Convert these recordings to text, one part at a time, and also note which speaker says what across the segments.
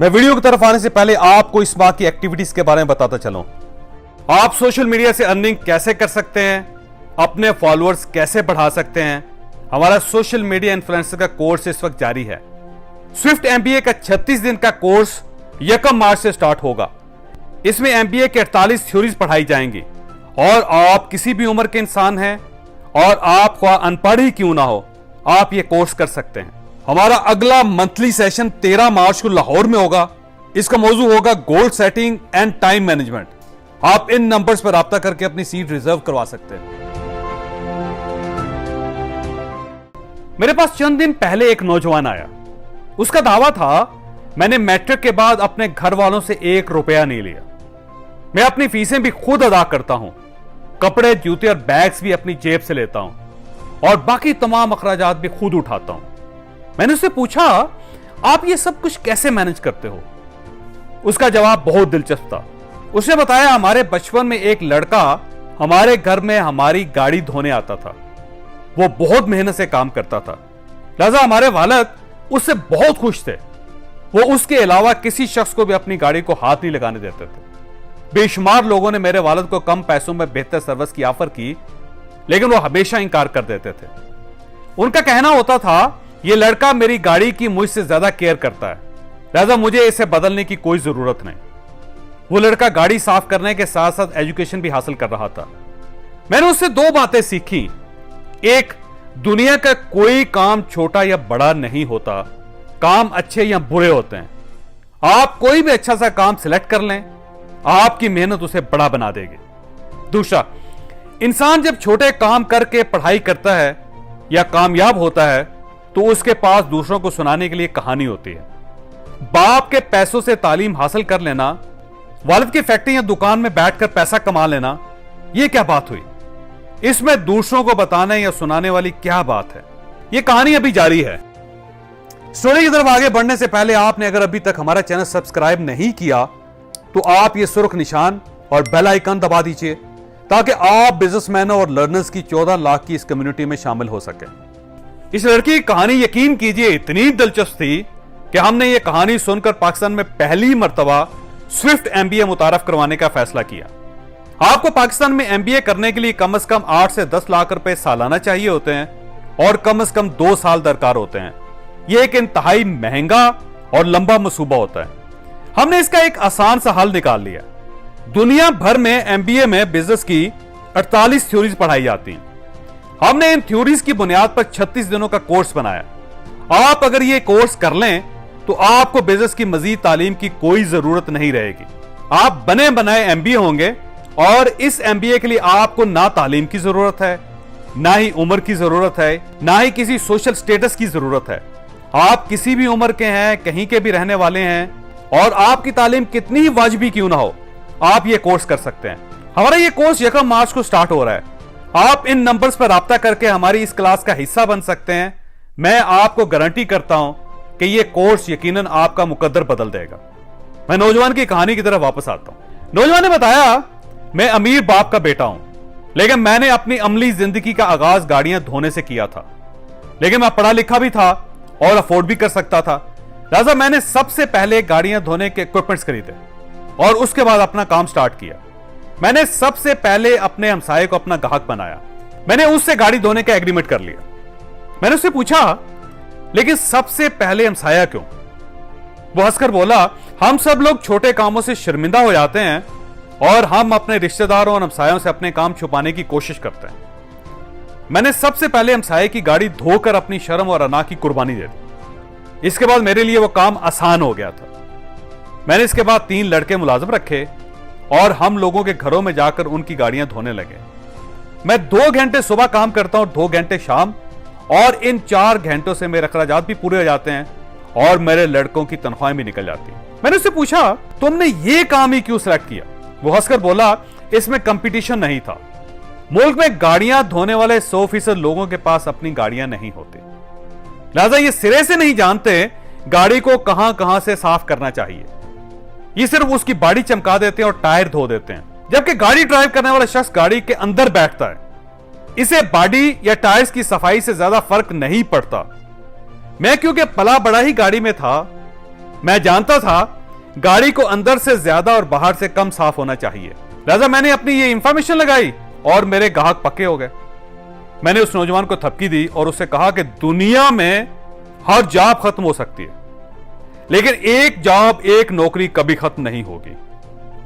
Speaker 1: मैं वीडियो की तरफ आने से पहले आपको इस माह की एक्टिविटीज के बारे में बताता चलूं। आप सोशल मीडिया से अर्निंग कैसे कर सकते हैं, अपने फॉलोअर्स कैसे बढ़ा सकते हैं। हमारा सोशल मीडिया इन्फ्लुएंसर का कोर्स इस वक्त जारी है। स्विफ्ट एमबीए का 36 दिन का कोर्स 1 मार्च से स्टार्ट होगा। इसमें एमबीए के 48 थ्योरीज पढ़ाई जाएंगी और आप किसी भी उम्र के इंसान हैं और आप अनपढ़ ही क्यों ना हो, आप ये कोर्स कर सकते हैं। हमारा अगला मंथली सेशन 13 मार्च को लाहौर में होगा। इसका मौजू होगा goal setting and time management. आप इन नंबर्स पर राब्ता करके अपनी सीट रिजर्व करवा सकते हैं। मेरे पास चंद दिन पहले एक नौजवान आया। उसका दावा था, मैंने मैट्रिक के बाद अपने घर वालों से 1 रुपया नहीं लिया। मैं अपनी फीसें भी खुद अदा करता हूं, कपड़े, जूते और बैग्स भी अपनी जेब से लेता हूं और बाकी तमाम अखराजात भी खुद उठाता हूं। मैंने उससे पूछा, आप ये सब कुछ कैसे मैनेज करते हो? उसका जवाब बहुत दिलचस्प था। उसने बताया, हमारे बचपन में एक लड़का हमारे घर में हमारी गाड़ी धोने आता था। वो बहुत मेहनत से काम करता था, लिहाजा हमारे वालिद उससे बहुत खुश थे। वो उसके अलावा किसी शख्स को भी अपनी गाड़ी को हाथ नहीं लगाने देते थे। बेशुमार लोगों ने मेरे वालिद को कम पैसों में बेहतर सर्विस की ऑफर की, लेकिन वो हमेशा इंकार कर देते थे। उनका कहना होता था, ये लड़का मेरी गाड़ी की मुझसे ज्यादा केयर करता है, लिहाजा मुझे इसे बदलने की कोई जरूरत नहीं। वो लड़का गाड़ी साफ करने के साथ साथ एजुकेशन भी हासिल कर रहा था। मैंने उससे 2 बातें सीखी। एक, दुनिया का कोई काम छोटा या बड़ा नहीं होता, काम अच्छे या बुरे होते हैं। आप कोई भी अच्छा सा काम सिलेक्ट कर लें, आपकी मेहनत उसे बड़ा बना देगी। दूसरा, इंसान जब छोटे काम करके पढ़ाई करता है या कामयाब होता है तो उसके पास दूसरों को सुनाने के लिए कहानी होती है। बाप के पैसों से तालीम हासिल कर लेना, वालिद की फैक्ट्री या दुकान में बैठकर पैसा कमा लेना, यह क्या बात हुई? इसमें दूसरों को बताने या सुनाने वाली क्या बात है? यह कहानी अभी जारी है। स्टोरी की तरफ आगे बढ़ने से पहले आपने अगर अभी तक हमारा चैनल सब्सक्राइब नहीं किया तो आप ये सुर्ख निशान और बेल आइकन दबा दीजिए ताकि आप बिजनेसमैनों और लर्नर्स की 14 लाख की इस कम्युनिटी में शामिल हो सके। इस लड़की की कहानी यकीन कीजिए इतनी दिलचस्प थी कि हमने ये कहानी सुनकर पाकिस्तान में पहली मर्तबा स्विफ्ट एमबीए मुतारफ करवाने का फैसला किया। आपको पाकिस्तान में एमबीए करने के लिए कम से कम 8 से 10 लाख रुपए सालाना चाहिए होते हैं और कम से कम 2 साल दरकार होते हैं। यह एक इंतहाई महंगा और लंबा मंसूबा होता है। हमने इसका एक आसान सा हल निकाल लिया। दुनिया भर में एमबीए में बिजनेस की 48 थ्योरीज पढ़ाई जाती हैं। हमने इन थ्योरीज की बुनियाद पर 36 दिनों का कोर्स बनाया। आप अगर ये कोर्स कर लें तो आपको बिजनेस की मजीद तालीम की कोई जरूरत नहीं रहेगी। आप बने बनाए एमबीए होंगे और इस एमबीए के लिए आपको ना तालीम की जरूरत है, ना ही उम्र की जरूरत है, ना ही किसी सोशल स्टेटस की जरूरत है। आप किसी भी उम्र के हैं, कहीं के भी रहने वाले हैं और आपकी तालीम कितनी ही वाजिबी क्यों ना हो, आप ये कोर्स कर सकते हैं। हमारा ये कोर्स 1 मार्च को स्टार्ट हो रहा है। आप इन नंबर्स पर राब्ता करके हमारी इस क्लास का हिस्सा बन सकते हैं। मैं आपको गारंटी करता हूं कि यह कोर्स यकीनन आपका मुकद्दर बदल देगा। मैं नौजवान की कहानी की तरफ वापस आता हूं। नौजवान ने बताया, मैं अमीर बाप का बेटा हूं, लेकिन मैंने अपनी अमली जिंदगी का आगाज गाड़ियां धोने से किया था। लेकिन मैं पढ़ा लिखा भी था और अफोर्ड भी कर सकता था, लिहाजा मैंने सबसे पहले गाड़ियां धोने के इक्विपमेंट्स खरीदे और उसके बाद अपना काम स्टार्ट किया। मैंने सबसे पहले अपने हमसाये को अपना ग्राहक बनाया। मैंने उससे गाड़ी धोने का एग्रीमेंट कर लिया। मैंने उससे पूछा, लेकिन सबसे पहले हमसाया क्यों? वो हंसकर बोला, हम सब लोग छोटे कामों से शर्मिंदा हो जाते हैं और हम अपने रिश्तेदारों और हमसायों से अपने काम छुपाने की कोशिश करते हैं। मैंने सबसे पहले हमसाये की गाड़ी धोकर अपनी शर्म और अना की कुर्बानी दे दी। इसके बाद मेरे लिए वो काम आसान हो गया था। मैंने इसके बाद 3 लड़के मुलाजिम रखे और हम लोगों के घरों में जाकर उनकी गाड़ियां धोने लगे। मैं 2 घंटे सुबह काम करता हूं, 2 घंटे शाम, और इन 4 घंटों से मेरे अखराजात भी पूरे हो जाते हैं और मेरे लड़कों की तनख्वाहें भी निकल जाती हैं। मैंने उससे पूछा, तुमने ये काम ही क्यों सिलेक्ट किया? वो हंसकर बोला, इसमें कंपटीशन नहीं था। मुल्क में गाड़ियां धोने वाले 100% लोगों के पास अपनी गाड़ियां नहीं होती, लिहाजा ये सिरे से नहीं जानते गाड़ी को कहां कहां से साफ करना चाहिए। ये सिर्फ उसकी बॉडी चमका देते हैं और टायर धो देते हैं, जबकि गाड़ी ड्राइव करने वाला शख्स गाड़ी के अंदर बैठता है। इसे बॉडी या टायर्स की सफाई से ज्यादा फर्क नहीं पड़ता। मैं क्योंकि पला बड़ा ही गाड़ी में था, मैं जानता था गाड़ी को अंदर से ज्यादा और बाहर से कम साफ होना चाहिए, लिहाजा मैंने अपनी ये इंफॉर्मेशन लगाई और मेरे ग्राहक पक्के हो गए। मैंने उस नौजवान को थपकी दी और उससे कहा कि दुनिया में हर जॉब खत्म हो सकती है, लेकिन एक जॉब, एक नौकरी कभी खत्म नहीं होगी,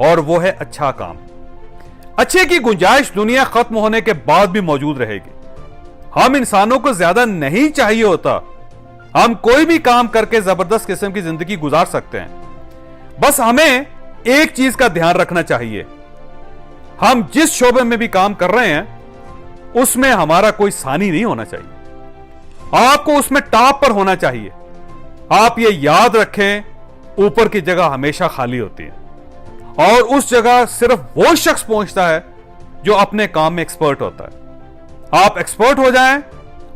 Speaker 1: और वो है अच्छा काम। अच्छे की गुंजाइश दुनिया खत्म होने के बाद भी मौजूद रहेगी। हम इंसानों को ज्यादा नहीं चाहिए होता, हम कोई भी काम करके जबरदस्त किस्म की जिंदगी गुजार सकते हैं। बस हमें एक चीज का ध्यान रखना चाहिए, हम जिस शोबे में भी काम कर रहे हैं उसमें हमारा कोई सानी नहीं होना चाहिए। आपको उसमें टॉप पर होना चाहिए। आप ये याद रखें, ऊपर की जगह हमेशा खाली होती है और उस जगह सिर्फ वो शख्स पहुंचता है जो अपने काम में एक्सपर्ट होता है। आप एक्सपर्ट हो जाएं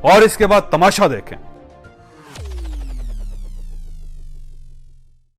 Speaker 1: और इसके बाद तमाशा देखें।